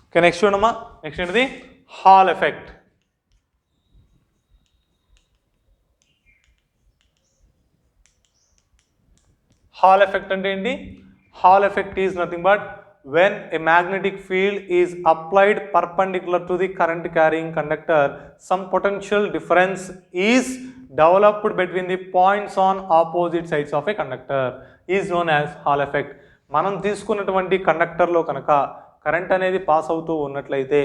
Okay, next చూడమ్మా. Next ఏంటిది? Hall effect. Hall effect అంటే ఏంటి? Hall effect is nothing but when a magnetic field is applied perpendicular to the current carrying conductor, some potential difference is developed between the points on opposite sides of a conductor is known as Hall effect. మనం తీసుకున్నటువంటి కండక్టర్లో కనుక current అనేది pass అవుతూ ఉన్నట్లయితే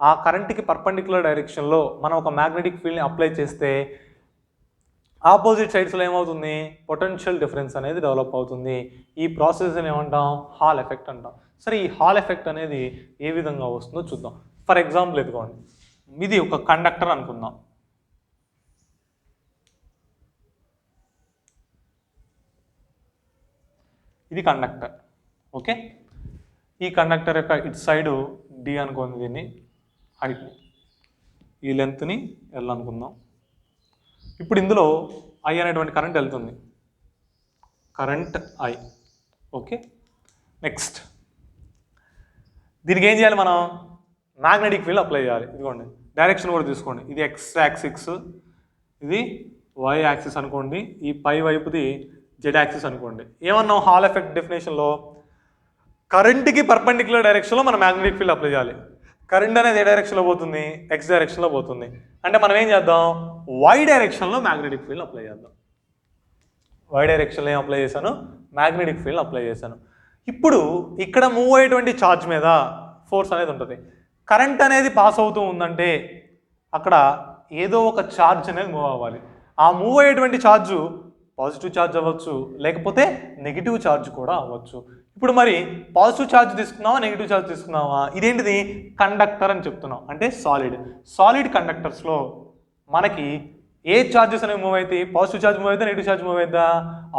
ఆ కరెంట్కి perpendicular డైరెక్షన్లో మనం ఒక మ్యాగ్నెటిక్ ఫీల్డ్ని అప్లై చేస్తే ఆపోజిట్ సైడ్స్లో ఏమవుతుంది? పొటెన్షియల్ డిఫరెన్స్ అనేది డెవలప్ అవుతుంది. ఈ ప్రాసెస్ని ఏమంటాం? హాల్ ఎఫెక్ట్ అంటాం. సరే, ఈ హాల్ ఎఫెక్ట్ అనేది ఏ విధంగా వస్తుందో చూద్దాం. ఫర్ ఎగ్జాంపుల్ ఎదుకోండి, ఇది ఒక కండక్టర్ అనుకుందాం. ఇది కండక్టర్. ఓకే, ఈ కండక్టర్ యొక్క ఇటు సైడు డి అనుకోండి, దీన్ని హైట్, ఈ లెంత్ని ఎల్ అనుకుందాం. ఇప్పుడు ఇందులో ఐ అనేటువంటి కరెంట్ వెళ్తుంది, కరెంట్ ఐ. ఓకే, నెక్స్ట్ దీనికి ఏం చేయాలి? మనం మ్యాగ్నెటిక్ ఫీల్డ్ అప్లై చేయాలి. ఇదిగోండి, డైరెక్షన్ కూడా తీసుకోండి. ఇది ఎక్స్ యాక్సిస్, ఇది వై యాక్సిస్ అనుకోండి, ఈ పై వైపుది జెడ్ యాక్సిస్ అనుకోండి. ఏమన్నాం హాల్ ఎఫెక్ట్ డెఫినేషన్లో? కరెంట్కి పర్పెండిక్యులర్ డైరెక్షన్లో మనం మ్యాగ్నెటిక్ ఫీల్డ్ అప్లై చేయాలి. కరెంట్ అనేది ఏ డైరెక్షన్లో పోతుంది? ఎక్స్ డైరెక్షన్లో పోతుంది. అంటే మనం ఏం చేద్దాం? వై డైరెక్షన్లో మ్యాగ్నెటిక్ ఫీల్డ్ అప్లై చేద్దాం. వై డైరెక్షన్లో ఏం అప్లై చేశాను? మ్యాగ్నెటిక్ ఫీల్డ్ అప్లై చేశాను. ఇప్పుడు ఇక్కడ మూవ్ అయ్యేటువంటి ఛార్జ్ మీద ఫోర్స్ అనేది ఉంటుంది. కరెంట్ అనేది పాస్ అవుతూ ఉందంటే అక్కడ ఏదో ఒక ఛార్జ్ అనేది మూవ్ అవ్వాలి. ఆ మూవ్ అయ్యేటువంటి ఛార్జు పాజిటివ్ ఛార్జ్ అవ్వచ్చు, లేకపోతే నెగిటివ్ ఛార్జ్ కూడా అవ్వచ్చు. ఇప్పుడు మరి పాజిటివ్ ఛార్జ్ తీసుకున్నావా, నెగిటివ్ ఛార్జ్ తీసుకున్నావా? ఇదేంటిది? కండక్టర్ అని చెప్తున్నాం, అంటే సాలిడ్ కండక్టర్స్లో మనకి ఏ ఛార్జెస్ అనేవి మూవ్ అవుతాయి? పాజిటివ్ ఛార్జ్ మూవ్ అవుతా, నెగిటివ్ ఛార్జ్ మూవ్ అవుతా?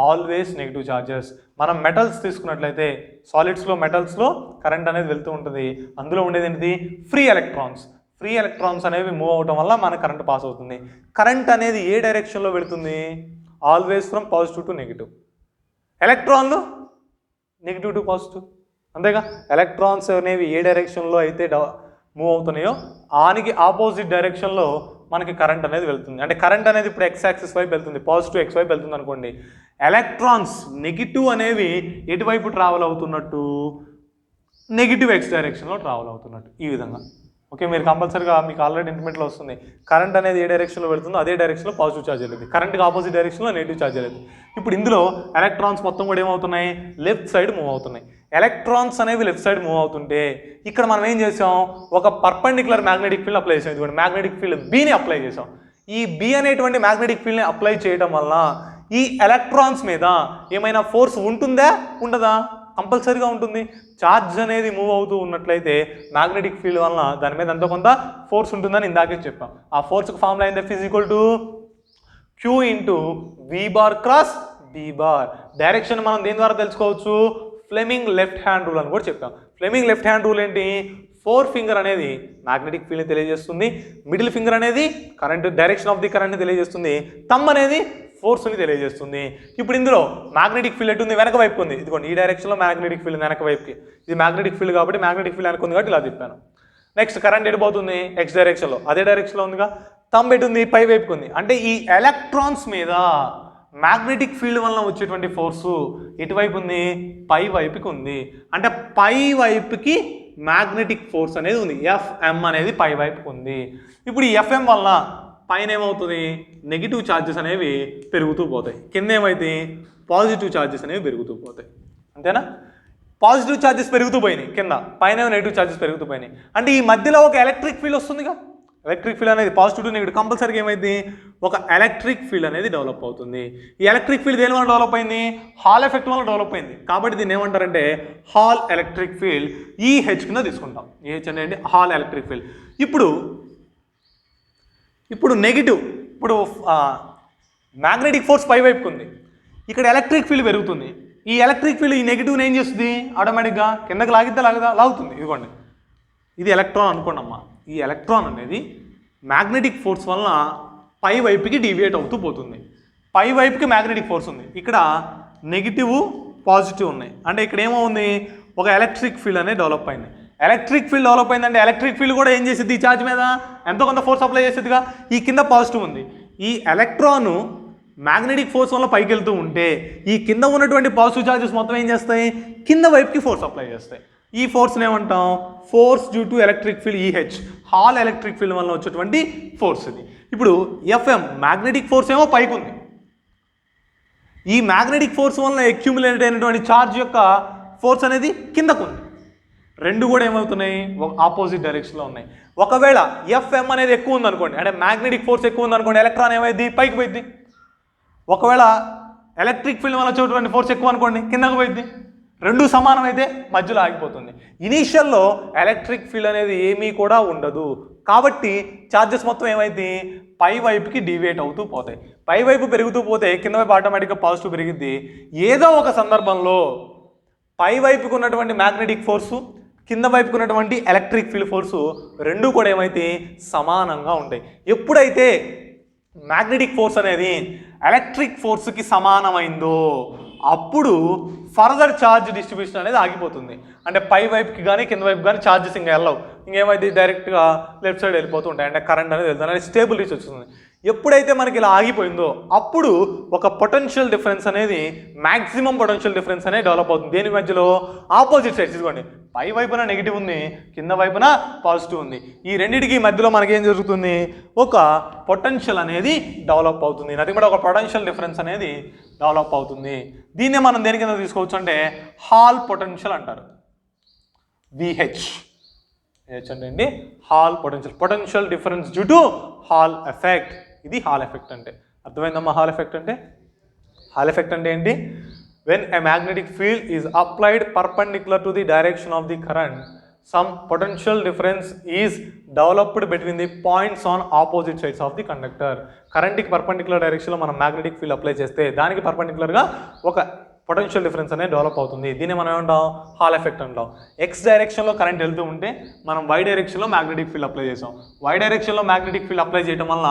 Always negative charges. మనం మెటల్స్ తీసుకున్నట్లయితే సాలిడ్స్లో, మెటల్స్లో కరెంట్ అనేది వెళ్తూ ఉంటుంది. అందులో ఉండేది ఏంటిది? Free electrons. ఫ్రీ ఎలక్ట్రాన్స్ అనేవి మూవ్ అవటం వల్ల మనకు కరెంట్ పాస్ అవుతుంది. కరెంట్ అనేది ఏ డైరెక్షన్లో వెళుతుంది? Always from positive to negative. ఎలక్ట్రాన్లు నెగిటివ్ టు పాజిటివ్, అంతేగా? ఎలక్ట్రాన్స్ అనేవి ఏ డైరెక్షన్లో అయితే మూవ్ అవుతున్నాయో ఆనికి ఆపోజిట్ డైరెక్షన్లో మనకి కరెంట్ అనేది వెళ్తుంది. అంటే కరెంట్ అనేది ఇప్పుడు ఎక్స్ యాక్సిస్ వైపు వెళ్తుంది, పాజిటివ్ ఎక్స్ వైపు వెళ్తుంది అనుకోండి. ఎలక్ట్రాన్స్ నెగిటివ్ అనేవి ఎటువైపు ట్రావెల్ అవుతున్నట్టు? నెగిటివ్ ఎక్స్ డైరెక్షన్లో ట్రావెల్ అవుతున్నట్టు, ఈ విధంగా. ఓకే, మీరు కంపల్సరీగా మీకు ఆల్రెడీ ఇంటర్మీడియట్లో వస్తుంది. కరెంట్ అనేది ఏ డైరెక్షన్లో వెళ్తుందో అదే డైరెక్షన్లో పాజిటివ్ ఛార్జ్ వెళ్ళింది, కరెంట్కి ఆపోజిట్ డైరెక్షన్లో నెగిటివ్ ఛార్జ్ వెళ్ళింది. ఇప్పుడు ఇందులో ఎలక్ట్రాన్స్ మొత్తం కూడా ఏమవుతున్నాయి? లెఫ్ట్ సైడ్ మూవ్ అవుతున్నాయి. ఎలక్ట్రాన్స్ అనేవి లెఫ్ట్ సైడ్ మూవ్ అవుతుంటే ఇక్కడ మనం ఏం చేసాం? ఒక పర్పెండిక్యులర్ మ్యాగ్నెటిక్ ఫీల్డ్ అప్లై చేసాం. ఇదిగోండి, మ్యాగ్నెటిక్ ఫీల్డ్ బిని అప్లై చేసాం. ఈ బి అనేటువంటి మ్యాగ్నెటిక్ ఫీల్డ్ని అప్లై చేయడం వల్ల ఈ ఎలక్ట్రాన్స్ మీద ఏమైనా ఫోర్స్ ఉంటుందా, ఉండదా? కంపల్సరీగా ఉంటుంది. ఛార్జ్ అనేది మూవ్ అవుతూ ఉన్నట్లయితే మ్యాగ్నెటిక్ ఫీల్డ్ వలన దాని మీద ఎంతో కొంత ఫోర్స్ ఉంటుందని ఇందాకే చెప్పాం. ఆ ఫోర్స్కి ఫార్ములా ఏంటి? F = Q × V bar cross B bar. Direction మనం దేని ద్వారా తెలుసుకోవచ్చు? ఫ్లెమింగ్ లెఫ్ట్ హ్యాండ్ రూల్ అని కూడా చెప్పాం. ఫ్లెమింగ్ లెఫ్ట్ హ్యాండ్ రూల్ ఏంటి? 4 ఫింగర్ అనేది మ్యాగ్నెటిక్ ఫీల్డ్ని తెలియజేస్తుంది, మిడిల్ ఫింగర్ అనేది కరెంట్ డైరెక్షన్ ఆఫ్ ది కరెంట్ని తెలియజేస్తుంది, థంబ్ అనేది ఫోర్స్ని తెలియజేస్తుంది. ఇప్పుడు ఇందులో మ్యాగ్నెటిక్ ఫీల్డ్ ఎటు ఉంది? వెనక వైపు ఉంది. ఇదిగోండి, ఈ డైరెక్షన్లో మ్యాగ్నెటిక్ ఫీల్డ్ వెనక వైపుకి. ఇది మ్యాగ్నెటిక్ ఫీల్డ్ కాబట్టి మ్యాగ్నెటిక్ ఫీల్డ్ అనుకుంది కాబట్టి ఇలా తిప్పాను. నెక్స్ట్ కరెంట్ ఎటు పోతుంది? ఎక్స్ డైరెక్షన్లో, అదే డైరెక్షన్లో ఉందిగా. థంబ్ ఎటు ఉంది? పై వైపుకి ఉంది. అంటే ఈ ఎలక్ట్రాన్స్ మీద మ్యాగ్నెటిక్ ఫీల్డ్ వలన వచ్చేటువంటి ఫోర్సు ఎటువైపు ఉంది? పై వైపుకి ఉంది. అంటే పై వైపుకి మ్యాగ్నెటిక్ ఫోర్స్ అనేది ఉంది. Fm అనేది పై వైపుకి ఉంది. ఇప్పుడు ఈ Fm వలన పైన ఏమవుతుంది? నెగిటివ్ ఛార్జెస్ అనేవి పెరుగుతూ పోతాయి, కింద ఏమైతే పాజిటివ్ ఛార్జెస్ అనేవి పెరుగుతూ పోతాయి, అంతేనా? పాజిటివ్ ఛార్జెస్ పెరుగుతూ పోయినాయి కింద, పైన నెగిటివ్ ఛార్జెస్ పెరుగుతూ పోయినాయి. అంటే ఈ మధ్యలో ఒక ఎలక్ట్రిక్ ఫీల్డ్ వస్తుందిగా. ఎలక్ట్రిక్ ఫీల్డ్ అనేది పాజిటివ్ టు నెగిటివ్ కంపల్సరీగా ఏమైంది? ఒక ఎలక్ట్రిక్ ఫీల్డ్ అనేది డెవలప్ అవుతుంది. ఈ ఎలక్ట్రిక్ ఫీల్డ్ దేని వల్ల డెవలప్ అయింది? హాల్ ఎఫెక్ట్ వల్ల డెవలప్ అయింది. కాబట్టి దీన్ని ఏమంటారంటే హాల్ ఎలక్ట్రిక్ ఫీల్డ్. ఈ హెచ్ కింద తీసుకుంటాం. ఈ హెచ్ అనేది హాల్ ఎలక్ట్రిక్ ఫీల్డ్. ఇప్పుడు నెగిటివ్, ఇప్పుడు మ్యాగ్నెటిక్ ఫోర్స్ పై వైపుకు ఉంది, ఇక్కడ ఎలక్ట్రిక్ ఫీల్డ్ పెరుగుతుంది. ఈ ఎలక్ట్రిక్ ఫీల్డ్ ఈ నెగిటివ్ని ఏం చేస్తుంది? ఆటోమేటిక్గా కిందకి లాగుతుంది. ఇదిగోండి, ఇది ఎలక్ట్రాన్ అనుకోండి అమ్మా. ఈ ఎలక్ట్రాన్ అనేది మ్యాగ్నెటిక్ ఫోర్స్ వలన పై వైపుకి డీవియేట్ అవుతూ పోతుంది. పై వైపుకి మ్యాగ్నెటిక్ ఫోర్స్ ఉంది, ఇక్కడ నెగిటివ్ పాజిటివ్ ఉన్నాయి. అంటే ఇక్కడ ఏమో ఉంది? ఒక ఎలక్ట్రిక్ ఫీల్డ్ అనేది డెవలప్ అయింది. ఎలక్ట్రిక్ ఫీల్డ్ డెవలప్ అయిందంటే ఎలక్ట్రిక్ ఫీల్డ్ కూడా ఏం చేసిద్ది ఈ ఛార్జ్ మీద ఎంతో కొంత ఫోర్స్ అప్లై చేసేదిగా. ఈ కింద పాజిటివ్ ఉంది, ఈ ఎలక్ట్రాను మ్యాగ్నెటిక్ ఫోర్స్ వల్ల పైకి వెళ్తూ ఉంటే ఈ కింద ఉన్నటువంటి పాజిటివ్ ఛార్జెస్ మొత్తం ఏం చేస్తాయి, కింద వైపుకి ఫోర్స్ అప్లై చేస్తాయి. ఈ ఫోర్స్ని ఏమంటాం, force due to electric field EH, hall electric field వల్ల వచ్చేటువంటి ఫోర్స్ ఇది. ఇప్పుడు ఎఫ్ఎం మ్యాగ్నెటిక్ ఫోర్స్ ఏమో పైకి ఉంది, ఈ మ్యాగ్నెటిక్ ఫోర్స్ వల్ల అక్యూములేట్ అయినటువంటి ఛార్జ్ యొక్క ఫోర్స్ అనేది కిందకు ఉంది. రెండు కూడా ఏమవుతున్నాయి, ఆపోజిట్ డైరెక్షన్లో ఉన్నాయి. ఒకవేళ ఎఫ్ఎం అనేది ఎక్కువ ఉందనుకోండి, అంటే మ్యాగ్నెటిక్ ఫోర్స్ ఎక్కువ ఉందనుకోండి, ఎలక్ట్రాన్ ఏమైంది, పైకి పోయింది. ఒకవేళ ఎలక్ట్రిక్ ఫీల్డ్ వల్ల వచ్చేటువంటి ఫోర్స్ ఎక్కువ అనుకోండి, కిందకు పోయింది. రెండు సమానమైతే మధ్యలో ఆగిపోతుంది. ఇనీషియల్లో ఎలక్ట్రిక్ ఫీల్డ్ అనేది ఏమీ కూడా ఉండదు, కాబట్టి ఛార్జెస్ మొత్తం ఏమైంది, పై వైపుకి డీవియేట్ అవుతూ పోతాయి. పై వైపు పెరుగుతూ పోతే కింద వైపు ఆటోమేటిక్గా పాజిటివ్ పెరిగిద్ది. ఏదో ఒక సందర్భంలో పై వైపుకు ఉన్నటువంటి మ్యాగ్నెటిక్ ఫోర్సు, కింద వైపుకు ఉన్నటువంటి ఎలక్ట్రిక్ ఫీల్డ్ ఫోర్సు రెండు కూడా ఏమైతే సమానంగా ఉంటాయి. ఎప్పుడైతే మ్యాగ్నెటిక్ ఫోర్స్ అనేది ఎలక్ట్రిక్ ఫోర్స్కి సమానమైందో అప్పుడు ఫర్దర్ ఛార్జ్ డిస్ట్రిబ్యూషన్ అనేది ఆగిపోతుంది. అంటే పై వైపుకి కానీ కింద వైపు కానీ ఛార్జెస్ ఇంకా వెళ్ళవు, ఇంకేమైతే డైరెక్ట్గా లెఫ్ట్ సైడ్ వెళ్ళిపోతూ ఉంటాయి. అంటే కరెంట్ అనేది వెళ్తుంది, అంటే స్టేబుల్ రీచ్ వస్తుంది. ఎప్పుడైతే మనకి ఇలా ఆగిపోయిందో అప్పుడు ఒక పొటెన్షియల్ డిఫరెన్స్ అనేది, మ్యాక్సిమం పొటెన్షియల్ డిఫరెన్స్ అనేది డెవలప్ అవుతుంది. దేని మధ్యలో, ఆపోజిట్ సైడ్స్. ఇదిగోండి, పై వైపున నెగిటివ్ ఉంది, కింద వైపున పాజిటివ్ ఉంది. ఈ రెండింటికి మధ్యలో మనకేం జరుగుతుంది, ఒక పొటెన్షియల్ అనేది డెవలప్ అవుతుంది. అది కూడా ఒక పొటెన్షియల్ డిఫరెన్స్ అనేది డెవలప్ అవుతుంది. దీన్నే మనం దేని కింద తీసుకోవచ్చు అంటే హాల్ పొటెన్షియల్ అంటారు, విహెచ్. అంటే hall potential difference due to hall effect. ఇది హాల్ ఎఫెక్ట్ అంటే. అర్థమైందమ్మా హాల్ ఎఫెక్ట్ అంటే? హాల్ ఎఫెక్ట్ అంటే ఏంటి, when a magnetic field is applied perpendicular to the direction of the current, some potential difference is developed between the points on opposite sides of the conductor. కరెంట్కి perpendicular డైరెక్షన్లో మనం magnetic field apply చేస్తే దానికి పర్పెండిక్యులర్గా ఒక potential difference అనేది develop అవుతుంది. దీన్ని మనం ఏమంటాం, హాల్ ఎఫెక్ట్ అంటాం. ఎక్స్ డైరెక్షన్లో కరెంట్ వెళ్తూ ఉంటే మనం వై డైరెక్షన్లో మ్యాగ్నెటిక్ ఫీల్డ్ అప్లై చేసాం. వై డైరెక్షన్లో మ్యాగ్నెటిక్ ఫీల్డ్ అప్లై చేయడం వల్ల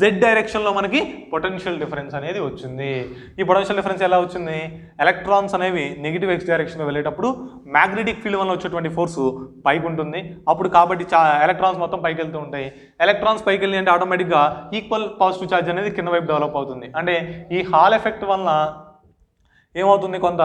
జెడ్ డైరెక్షన్లో మనకి పొటెన్షియల్ డిఫరెన్స్ అనేది వచ్చింది. ఈ పొటెన్షియల్ డిఫరెన్స్ ఎలా వచ్చింది, ఎలక్ట్రాన్స్ అనేవి నెగిటివ్ ఎక్స్ డైరెక్షన్లో వెళ్ళేటప్పుడు మ్యాగ్నెటిక్ ఫీల్డ్ వల్ల వచ్చేటువంటి ఫోర్సు పైకి ఉంటుంది. అప్పుడు కాబట్టి ఎలక్ట్రాన్స్ మొత్తం పైకి వెళ్తూ ఉంటాయి. ఎలక్ట్రాన్స్ పైకి వెళ్ళి అంటే ఆటోమేటిక్గా ఈక్వల్ పాజిటివ్ ఛార్జ్ అనేది కింద వైపు డెవలప్ అవుతుంది. అంటే ఈ హాల్ ఎఫెక్ట్ వల్ల ఏమవుతుంది, కొంత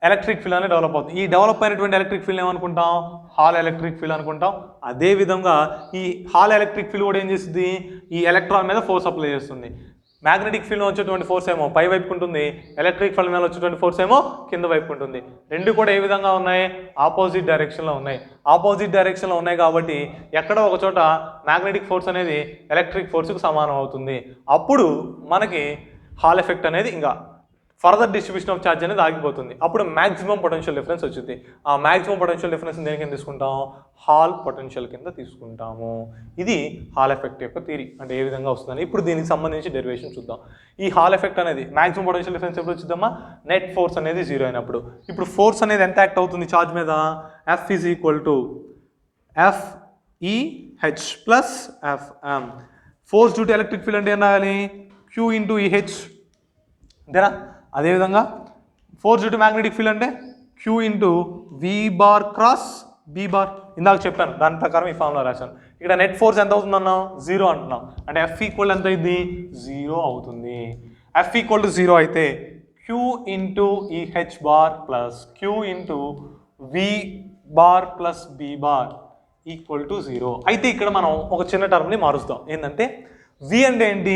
ఎలక్ట్రిక్ ఫీల్డ్ అనేది డెవలప్ అవుతుంది. ఈ డెవలప్ అయినటువంటి ఎలక్ట్రిక్ ఫీల్డ్ ఏమనుకుంటాం, హాల్ ఎలక్ట్రిక్ ఫీల్డ్ అనుకుంటాం. అదేవిధంగా ఈ హాల్ ఎలక్ట్రిక్ ఫీల్డ్ కూడా ఏం చేస్తుంది, ఈ ఎలక్ట్రాన్ మీద ఫోర్స్ అప్లై చేస్తుంది. మ్యాగ్నెటిక్ ఫీల్డ్ వచ్చేటువంటి ఫోర్స్ ఏమో పై వైపుకు ఉంటుంది, ఎలక్ట్రిక్ ఫీల్డ్ మీద వచ్చేటువంటి ఫోర్స్ ఏమో కింద వైపుకు ఉంటుంది. రెండు కూడా ఏ విధంగా ఉన్నాయి, ఆపోజిట్ డైరెక్షన్లో ఉన్నాయి. ఆపోజిట్ డైరెక్షన్లో ఉన్నాయి కాబట్టి ఎక్కడో ఒక చోట మ్యాగ్నెటిక్ ఫోర్స్ అనేది ఎలక్ట్రిక్ ఫోర్స్కి సమానం అవుతుంది. అప్పుడు మనకి హాల్ ఎఫెక్ట్ అనేది ఇంకా ఫర్దర్ డిస్ట్రిబ్యూషన్ ఆఫ్ ఛార్జ్ అనేది ఆగిపోతుంది. అప్పుడు మ్యాక్సిమం పొటెన్షియల్ డిఫరెన్స్ వచ్చింది. ఆ మ్యాక్సిమం పొటెన్షియల్ డిఫరెన్స్ దేని కింద తీసుకుంటాం, హాల్ పొటెన్షియల్ కింద తీసుకుంటాము. ఇది హాల్ ఎఫెక్ట్ యొక్క థియరీ, అంటే ఏ విధంగా వస్తుందని. ఇప్పుడు దీనికి సంబంధించి డెరివేషన్ చూద్దాం. ఈ హాల్ ఎఫెక్ట్ అనేది మ్యాక్సిమం పొటెన్షియల్ డిఫరెన్స్ ఎప్పుడు వచ్చిద్దామా, నెట్ ఫోర్స్ అనేది 0 అయినప్పుడు. ఇప్పుడు ఫోర్స్ అనేది ఎంత యాక్ట్ అవుతుంది ఛార్జ్ మీద, F is equal to FEH plus FM. Force due to electric field అంటే ఏం రాయాలి, Q ఇంటూ EH అంతేనా. అదేవిధంగా force due to magnetic field అంటే Q into V bar cross B bar. ఇందాక చెప్పాను, దాని ప్రకారం ఈ ఫార్ములా రాశాను. ఇక్కడ నెట్ ఫోర్స్ ఎంత అవుతుంది అన్నాం, 0 అంటున్నాం. అంటే F ఈక్వల్ ఎంత అయింది, 0 అవుతుంది. F ఈక్వల్ టు 0 అయితే Q into EH bar plus Q into V bar plus B bar equal to 0. అయితే ఇక్కడ మనం ఒక చిన్న టర్మ్ని మారుస్తాం. ఏంటంటే V అంటే ఏంటి,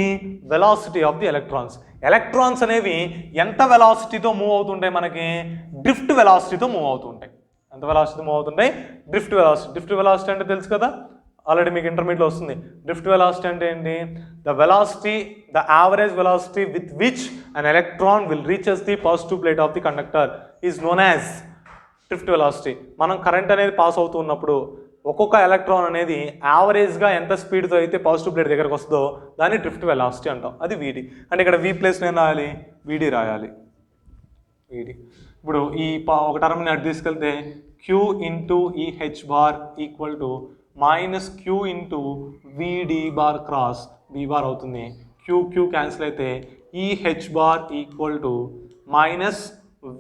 velocity of the electrons. Electrons అనేవి ఎంత వెలాసిటీతో మూవ్ అవుతుంటాయి, మనకి డ్రిఫ్ట్ వెలాసిటీతో మూవ్ అవుతుంటాయి. ఎంత వెలాసిటీతో మూవ్ అవుతుంటాయి, డ్రిఫ్ట్ వెలాసిటీ. డ్రిఫ్ట్ వెలాసిటీ అంటే తెలుసు కదా, ఆల్రెడీ మీకు ఇంటర్మీడియట్లో వస్తుంది. డ్రిఫ్ట్ వెలాసిటీ అంటే ఏంటి, the average velocity with which an electron will reaches the positive plate of the conductor is known as drift velocity. మనం కరెంట్ అనేది పాస్ అవుతూ ఉన్నప్పుడు ఒక్కొక్క ఎలక్ట్రాన్ అనేది యావరేజ్గా ఎంత స్పీడ్తో అయితే పాజిటివ్ ప్లేట్ దగ్గరకు వస్తుందో దాన్ని డ్రిఫ్ట్ వెలాసిటీ అంటాం. అది వీడి. అంటే ఇక్కడ V ప్లేస్ నేను రాయాలి, VD రాయాలి, VD. ఇప్పుడు ఈ ఒక టర్మ్ని అటు తీసుకెళ్తే Q into EH bar equal to minus Q into VD bar cross B bar అవుతుంది. Q క్యాన్సిల్ అయితే EH bar equal to minus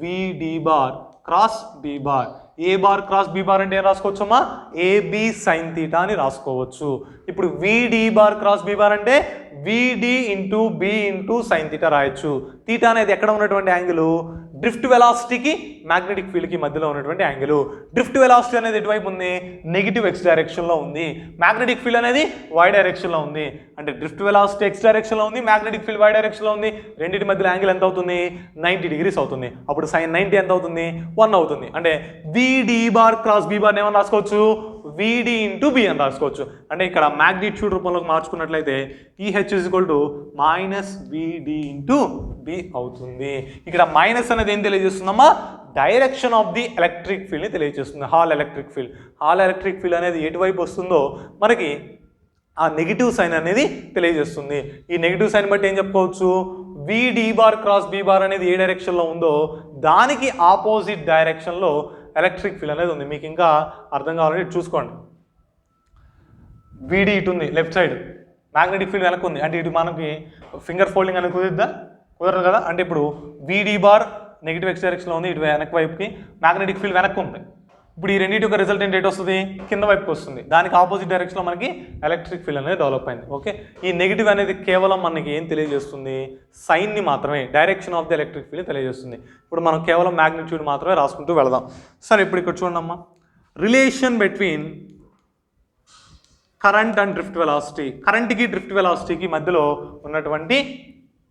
VD bar cross B bar. A bar cross B bar అంటే ఏం రాసుకోవచ్చమ్మా, AB sine theta అని రాసుకోవచ్చు. ఇప్పుడు విడి bar cross B bar అంటే VD into B into sine theta రాయొచ్చు. థీటా అనేది ఎక్కడ ఉన్నటువంటి యాంగిల్, డ్రిఫ్ట్ వెలాసిటీకి మ్యాగ్నెటిక్ ఫీల్డ్కి మధ్యలో ఉన్నటువంటి యాంగిల్. డ్రిఫ్ట్ వెలాసిటీ అనేది ఎటువైపు ఉంది, నెగిటివ్ ఎక్స్ డైరెక్షన్లో ఉంది. మ్యాగ్నెటిక్ ఫీల్డ్ అనేది వై డైరెక్షన్లో ఉంది. అంటే డ్రిఫ్ట్ వెలాసిటీ ఎక్స్ డైరెక్షన్లో ఉంది, మ్యాగ్నెటిక్ ఫీల్డ్ వై డైరెక్షన్లో ఉంది. రెండింటి మధ్యలో యాంగిల్ ఎంత అవుతుంది, 90 degrees అవుతుంది. అప్పుడు సైన్ 90 ఎంత అవుతుంది, 1 అవుతుంది. అంటే విడి బార్ క్రాస్ బి బార్ ఏమని రాసుకోవచ్చు, విడి ఇంటూ బి అని రాసుకోవచ్చు. అంటే ఇక్కడ మ్యాగ్నిట్యూడ్ రూపంలోకి మార్చుకున్నట్లయితే EH is equal to minus VD into B అవుతుంది. ఇక్కడ మైనస్ అనేది ఏం తెలియజేస్తుందమ్మా, డైరెక్షన్ ఆఫ్ ది ఎలక్ట్రిక్ ఫీల్డ్ని తెలియజేస్తుంది. Hall electric field. Hall electric field అనేది ఎటువైపు వస్తుందో మనకి ఆ నెగిటివ్ సైన్ అనేది తెలియజేస్తుంది. ఈ నెగిటివ్ సైన్ బట్టి ఏం చెప్పుకోవచ్చు, విడి బార్ క్రాస్ బి బార్ అనేది ఏ డైరెక్షన్లో ఉందో దానికి ఆపోజిట్ డైరెక్షన్లో ఎలక్ట్రిక్ ఫీల్డ్ అనేది ఉంది. మీకు ఇంకా అర్థం కావాలంటే చూసుకోండి. విడి ఇటు ఉంది లెఫ్ట్ సైడ్, మ్యాగ్నెటిక్ ఫీల్డ్ వెనక్కి ఉంది. అంటే ఇటు మనకి ఫింగర్ ఫోల్డింగ్ అనేది కుదిరిద్దా, కుదరదు కదా. అంటే ఇప్పుడు విడి బార్ నెగిటివ్ ఎక్స్ డైరెక్షన్లో ఉంది, ఇటు వెనక్కి వైపుకి మ్యాగ్నెటిక్ ఫీల్డ్ వెనక్కి ఉంది. ఇప్పుడు ఈ రెండింటి యొక్క రిజల్టెంట్ ఎటు వస్తుంది, కింద వైపుకి వస్తుంది. దానికి ఆపోజిట్ డైరెక్షన్లో మనకి ఎలక్ట్రిక్ ఫీల్డ్ అనేది డెవలప్ అయింది. ఓకే, ఈ నెగిటివ్ అనేది కేవలం మనకి ఏం తెలియజేస్తుంది, సైన్ని మాత్రమే, direction of the electric field తెలియజేస్తుంది. ఇప్పుడు మనం కేవలం మ్యాగ్నిట్యూడ్ మాత్రమే రాసుకుంటూ వెళదాం. సరే, ఇప్పుడు ఇక్కడ చూడండి అమ్మా, relation between current and drift velocity. కరెంట్కి డ్రిఫ్ట్ వెలాసిటీకి మధ్యలో ఉన్నటువంటి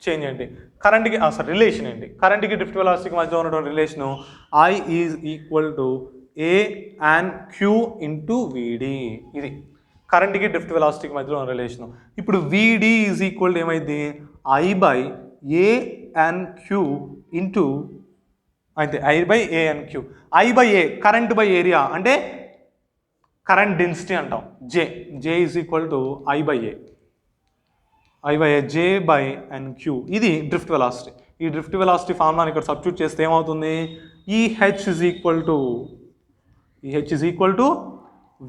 చేంజ్ ఏంటి, కరెంట్కి రిలేషన్ ఏంటి, కరెంట్కి డ్రిఫ్ట్ వెలాసిటీకి మధ్యలో ఉన్నటువంటి relation I is equal to A and Q into VD. ఇది కరెంట్కి డ్రిఫ్ట్ వెలాసిటీకి మధ్యలో ఉన్న రిలేషను. ఇప్పుడు విడి ఈజ్ ఈక్వల్ ఏమైంది, I by A and Q into, అయితే I by A and Q. I by A current by area అంటే current density అంటాం. J is equal to I by A, I by A, J by and Q. ఇది drift velocity. ఈ drift velocity ఫార్ములాని ఇక్కడ substitute చేస్తే ఏమవుతుంది, EH is equal to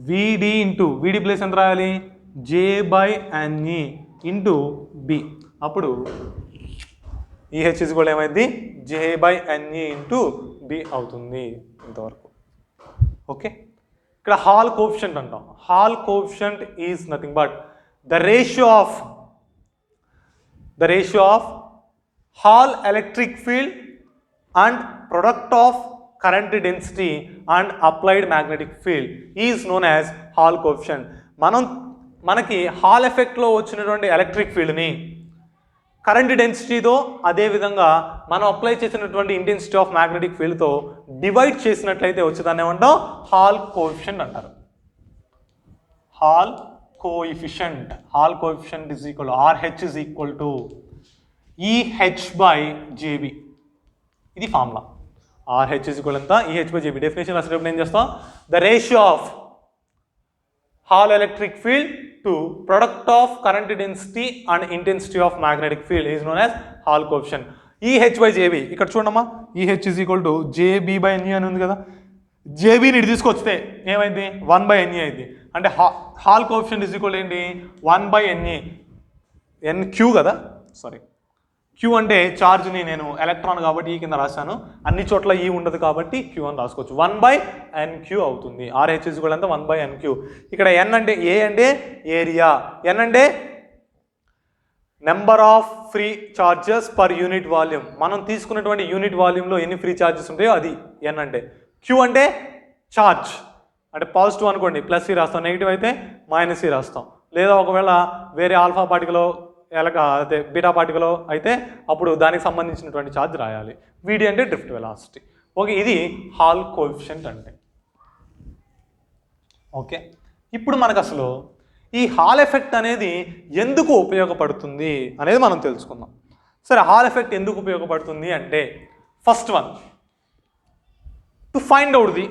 VD into, VD place ఎంత రాయాలి, J by NE into B. అప్పుడు EH is equal ఏమైంది, జే బై ఎన్ఈ ఇంటూ బి అవుతుంది. ఇంతవరకు ఓకే. ఇక్కడ హాల్ కోఎఫిషియంట్ అంటాం. Hall coefficient is nothing but the ratio of hall electric field and product of current density and applied magnetic field is known as Hall coefficient. మనకి Hall ఎఫెక్ట్లో వచ్చినటువంటి electric ఫీల్డ్ని current డెన్సిటీతో, అదేవిధంగా మనం apply చేసినటువంటి intensity of magnetic ఫీల్డ్తో divide చేసినట్లయితే వచ్చేదాన్ని ఏమంటాం, హాల్ కోఎఫిషియంట్ అంటారు. Hall coefficient is equal to RH is equal to EH by JB. ఇది formula. RH is equal to EH by JB. Definition రాసేటప్పుడు ఏం చేస్తాం, the ratio of hall electric field to product of current density and intensity of magnetic field is known as hall coefficient. EH by JB ఇక్కడ చూడమ్మా, EH is equal to JB by NE అని ఉంది కదా. JBని ఇటు తీసుకొస్తే ఏమైంది, 1 by NE అయింది. అంటే హాల్ కోఎఫిషియంట్ ఈజ్ ఈక్వల్ ఏంటి, 1 by NE, NQ కదా, సారీ క్యూ అంటే ఛార్జ్ని నేను ఎలక్ట్రాన్ కాబట్టి ఈ కింద రాశాను, అన్ని చోట్ల ఈ ఉండదు కాబట్టి క్యూ అని రాసుకోవచ్చు. 1 by NQ అవుతుంది. RH ఈజ్ ఈక్వల్ అంతా 1 by NQ. ఇక్కడ N అంటే ఏ అంటే ఏరియా, N అంటే number of free charges per unit volume. మనం తీసుకున్నటువంటి యూనిట్ వాల్యూమ్లో ఎన్ని ఫ్రీ చార్జెస్ ఉంటాయో అది N అంటే. క్యూ అంటే ఛార్జ్, అంటే పాజిటివ్ అనుకోండి ప్లస్ సి రాస్తాం, నెగిటివ్ అయితే మైనస్ సి రాస్తాం. లేదా ఒకవేళ వేరే ఆల్ఫా పార్టికలో అదే బీటా పార్టికల్ అయితే అప్పుడు దానికి సంబంధించినటువంటి ఛార్జ్ రాయాలి. వీడి అంటే డ్రిఫ్ట్ వెలాసిటీ. ఓకే, ఇది హాల్ కోఎఫిషియంట్ అంటే. ఓకే, ఇప్పుడు మనకు అసలు ఈ హాల్ ఎఫెక్ట్ అనేది ఎందుకు ఉపయోగపడుతుంది అనేది మనం తెలుసుకుందాం. సరే, హాల్ ఎఫెక్ట్ ఎందుకు ఉపయోగపడుతుంది అంటే, first one, to find out the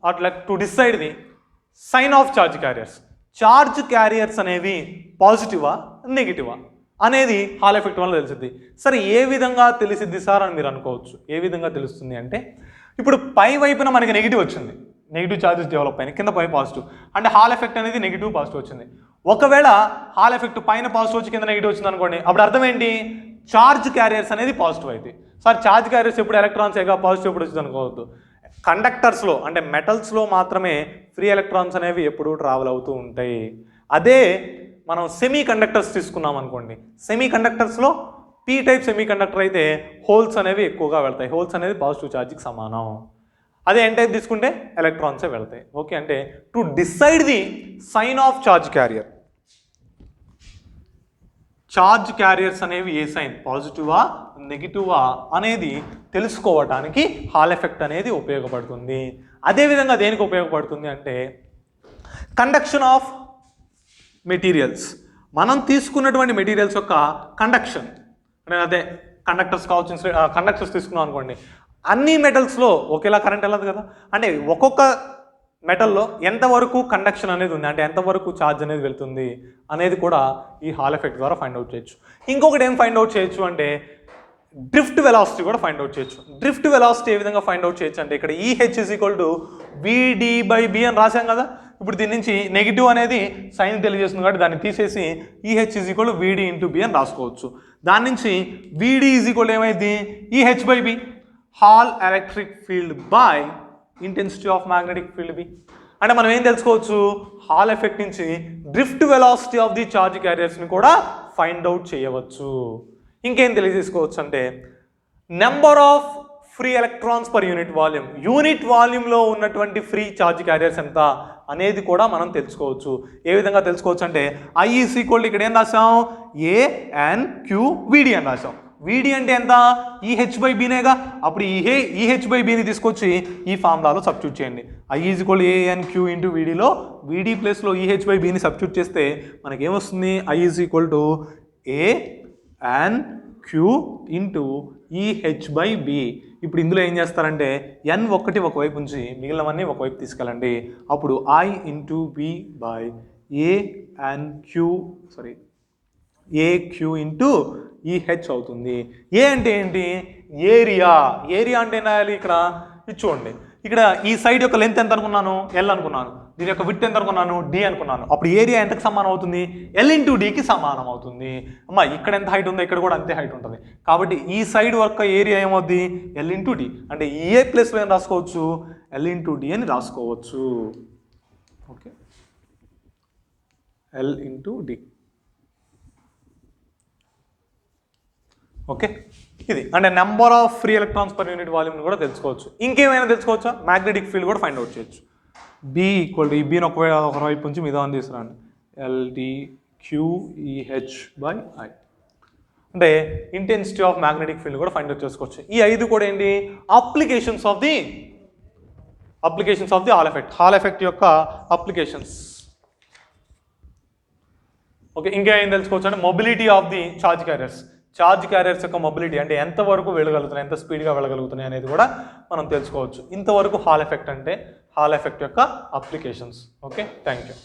R like to decide the sign of charge carriers. Charge carriers అనేవి పాజిటివా నెగిటివా అనేది హాల్ ఎఫెక్ట్ వల్ల తెలిసిద్ది. సరే, ఏ విధంగా తెలిసిద్ది సార్ అని మీరు అనుకోవచ్చు. ఏ విధంగా తెలుస్తుంది అంటే, ఇప్పుడు పై వైపున మనకి నెగిటివ్ వచ్చింది, నెగిటివ్ ఛార్జెస్ డెవలప్ అయినాయి, కింద పై పాజిటివ్, అంటే హాల్ ఎఫెక్ట్ అనేది నెగిటివ్ పాజిటివ్ వచ్చింది. ఒకవేళ హాల్ ఎఫెక్ట్ పైన పాజిటివ్ వచ్చి కింద నెగిటివ్ వచ్చింది అనుకోండి, అప్పుడు అర్థం ఏంటి, ఛార్జ్ క్యారియర్స్ అనేది పాజిటివ్ అయితే. సార్ ఛార్జ్ క్యారియర్స్ ఎప్పుడు ఎలక్ట్రాన్స్ ఏగా పాజిటివ్ ఎప్పుడు వచ్చింది అనుకోవద్దు. కండక్టర్స్లో అంటే మెటల్స్లో మాత్రమే ఫ్రీ ఎలక్ట్రాన్స్ అనేవి ఎప్పుడూ ట్రావెల్ అవుతూ ఉంటాయి. అదే మనం సెమీ కండక్టర్స్ తీసుకున్నాం అనుకోండి, సెమీ కండక్టర్స్లో పీ టైప్ సెమీ కండక్టర్ అయితే హోల్స్ అనేవి ఎక్కువగా వెళ్తాయి. హోల్స్ అనేది పాజిటివ్ ఛార్జ్కి సమానం. అదే ఎన్ టైప్ తీసుకుంటే ఎలక్ట్రాన్సే వెళ్తాయి. ఓకే, అంటే to decide the sign of charge carrier, charge carriers అనేవి ఏ సైన్, పాజిటివా నెగిటివా అనేది తెలుసుకోవటానికి హాల్ ఎఫెక్ట్ అనేది ఉపయోగపడుతుంది. అదేవిధంగా దేనికి ఉపయోగపడుతుంది అంటే కండక్షన్ ఆఫ్ మెటీరియల్స్, మనం తీసుకున్నటువంటి మెటీరియల్స్ యొక్క కండక్షన్ అంటే అదే కండక్టర్స్ కావచ్చు, కండక్టర్స్ తీసుకున్నాం అనుకోండి, అన్ని మెటల్స్లో ఒకేలా కరెంట్ వెళ్ళదు కదా, అంటే ఒక్కొక్క మెటల్లో ఎంతవరకు కండక్షన్ అనేది ఉంది అంటే ఎంతవరకు ఛార్జ్ అనేది వెళ్తుంది అనేది కూడా ఈ హాల్ ఎఫెక్ట్ ద్వారా ఫైండ్ అవుట్ చేయొచ్చు. ఇంకొకటి ఏం ఫైండ్ అవుట్ చేయొచ్చు అంటే డ్రిఫ్ట్ వెలాసిటీ కూడా ఫైండ్ అవుట్ చేయొచ్చు. డ్రిఫ్ట్ వెలాసిటీ ఏ విధంగా ఫైండ్ అవుట్ చేయొచ్చు అంటే ఇక్కడ EH VD/B అని రాశాం కదా, ఇప్పుడు దీని నుంచి నెగిటివ్ అనేది సైన్ తెలియజేస్తుంది కాబట్టి దాన్ని తీసేసి EH VD/B అని రాసుకోవచ్చు. దాని నుంచి VD ఏమైంది EH/B, Hall electric field by intensity of magnetic field B. అంటే మనం ఏం తెలుసుకోవచ్చు, హాల్ ఎఫెక్ట్ నుంచి drift velocity of the charge క్యారియర్స్ని కూడా ఫైండ్ అవుట్ చేయవచ్చు. ఇంకేం తెలియజేసుకోవచ్చు అంటే number of free electrons per unit volume, unit వాల్యూమ్లో ఉన్నటువంటి ఫ్రీ ఛార్జ్ క్యారియర్స్ ఎంత అనేది కూడా మనం తెలుసుకోవచ్చు. ఏ విధంగా తెలుసుకోవచ్చు అంటే I ఇక్కడ ఏం రాసాం ANQVD అని రాసాం. VD అంటే ఎంత EH/Bనేగా, అప్పుడు EH/Bని తీసుకొచ్చి ఈ ఫార్ములాలో సబ్స్టిట్యూట్ చేయండి. I ANQ/VDలో VD ప్లేస్లో EH/Bని సబ్స్టిట్యూట్ చేస్తే మనకేమొస్తుంది I ANQ/EH/B. ఇప్పుడు ఇందులో ఏం చేస్తారంటే N ఒకవైపు ఉంచి మిగిలినవన్నీ ఒకవైపు తీసుకెళ్ళండి, అప్పుడు I × B by AQ × EH అవుతుంది. ఏ అంటే ఏంటి ఏరియా, ఏరియా అంటే ఏం రాయాలి ఇక్కడ ఇది చూడండి, ఇక్కడ ఈ సైడ్ యొక్క లెంత్ ఎంత అనుకున్నాను L అనుకున్నాను, దీని యొక్క విడ్త్ ఎంత అనుకున్నాను D అనుకున్నాను, అప్పుడు ఏరియా ఎంతకు సమానం అవుతుంది L × Dకి సమానం అవుతుంది. అమ్మ ఇక్కడ ఎంత హైట్ ఉందో ఇక్కడ కూడా అంతే హైట్ ఉంటుంది కాబట్టి ఈ సైడ్ యొక్క ఏరియా ఏమవుద్ది L × D, అంటే ఏ ప్లేస్లో ఏం రాసుకోవచ్చు L × D అని రాసుకోవచ్చు. Okay, L × D. ఓకే, ఇది అంటే number of free electrons per unit వాల్యూమ్ని కూడా తెలుసుకోవచ్చు. ఇంకేమైనా తెలుసుకోవచ్చా, మ్యాగ్నెటిక్ ఫీల్డ్ కూడా ఫైండ్ అవుట్ చేయొచ్చు. B ఈ Bని ఒకవైపు నుంచి మీద అని తీసుకురండి LDQEH/I అంటే ఇంటెన్సిటీ ఆఫ్ మ్యాగ్నెటిక్ ఫీల్డ్ కూడా ఫైండ్ అవుట్ చేసుకోవచ్చు. ఈ 5 కూడా ఏంటి applications of the hall effect యొక్క అప్లికేషన్స్. ఓకే, ఇంకేం తెలుసుకోవచ్చు అంటే mobility of the charge carriers యొక్క మొబిలిటీ అంటే ఎంతవరకు వెళ్ళగలుగుతున్నాయి, ఎంత స్పీడ్గా వెళ్ళగలుగుతున్నాయి అనేది కూడా మనం తెలుసుకోవచ్చు. ఇంతవరకు హాల్ ఎఫెక్ట్ అంటే హాల్ ఎఫెక్ట్ యొక్క అప్లికేషన్స్. Okay, thank you.